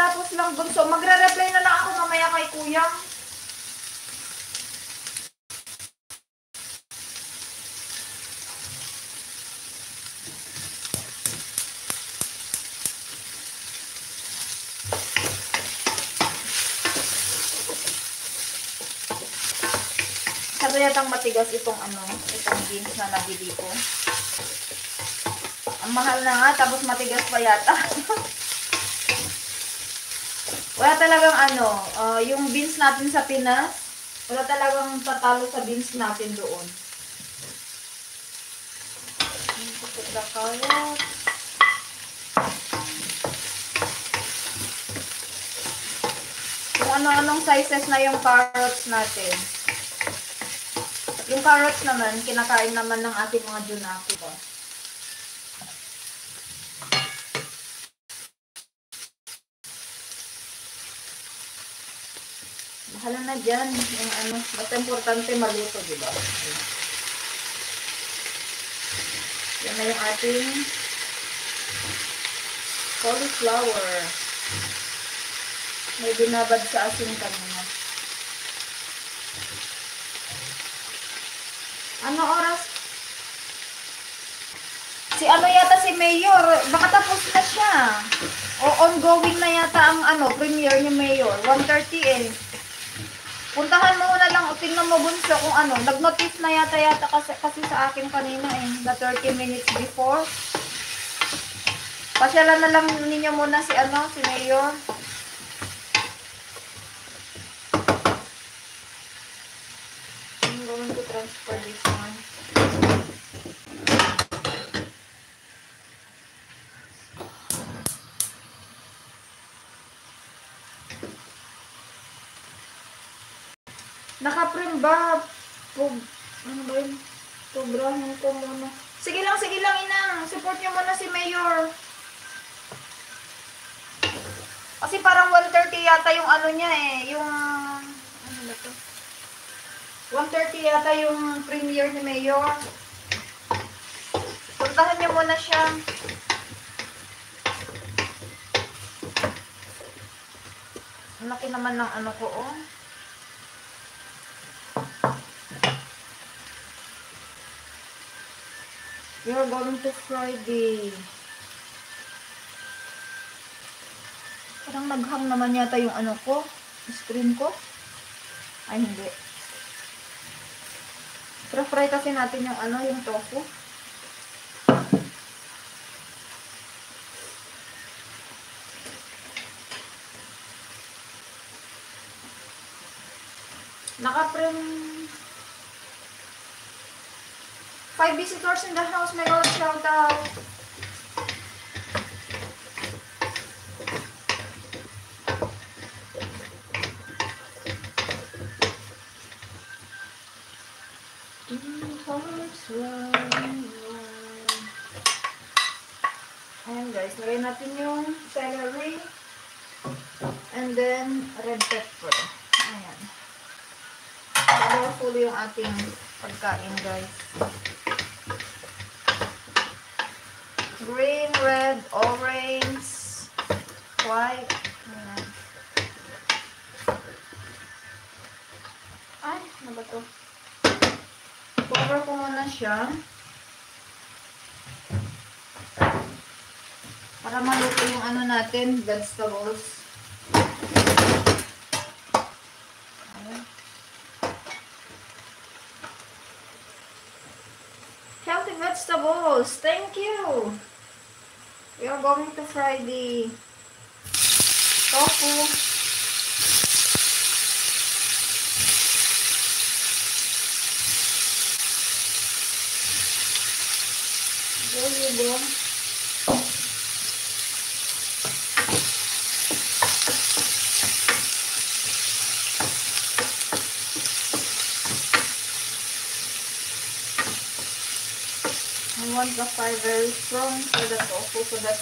kakatapos lang bunso. Magre-reply na lang ako mamaya kay kuya. Sabi yatang matigas itong itong beans na nabili ko. Ang mahal na nga, tapos matigas pa yata. Wala talagang yung beans natin sa Pinas, wala talagang tatalo sa beans natin doon. Put the carrots. Kung ano-anong sizes na yung carrots natin. Yung carrots naman, kinakain naman ng ating mga junaki ko. Bahala na dyan. Yung basta importante maluto, diba? Yan na yung ating cauliflower. May binabad sa asin kanina. Ano oras? Si yata si Mayor, baka tapos na siya. O ongoing na yata ang premiere ni Mayor. 1:30 eh. Puntahan mo na lang, tingnan mo bunso kung nag-notice na yata kasi sa akin kanina na 30 minutes before. Pasyalan na lang ninyo muna si Mayor. I'm going to transfer this one. Naka-print ba? Ano ba yun? Sobrahin ko muna. Sige lang, inang. Support nyo muna si Mayor. Kasi parang 1:30 yata yung niya eh. Yung, ano ba to? 1:30 yata yung premiere ni Mayor. Puntahan nyo muna siya. Ang laki naman ng ko, oh. You're going to Friday. Parang naghang naman yata yung ko, screen ko. Ay, hindi. Pero fry kasi natin yung yung tofu. Naka-print 5 visitors in the house. May God shout out. Ayan guys, lagay natin yung celery and then red pepper. Ayan. Powerful yung ating pagkain guys. Green, red, orange, white. Ayan. Ay, ano ba to? Cover ko muna siya. Para maluto yung natin, vegetables. Ayan. Healthy vegetables. Thank you. We are going to fry the tofu. There you go. I want the fire very strong for the tofu so that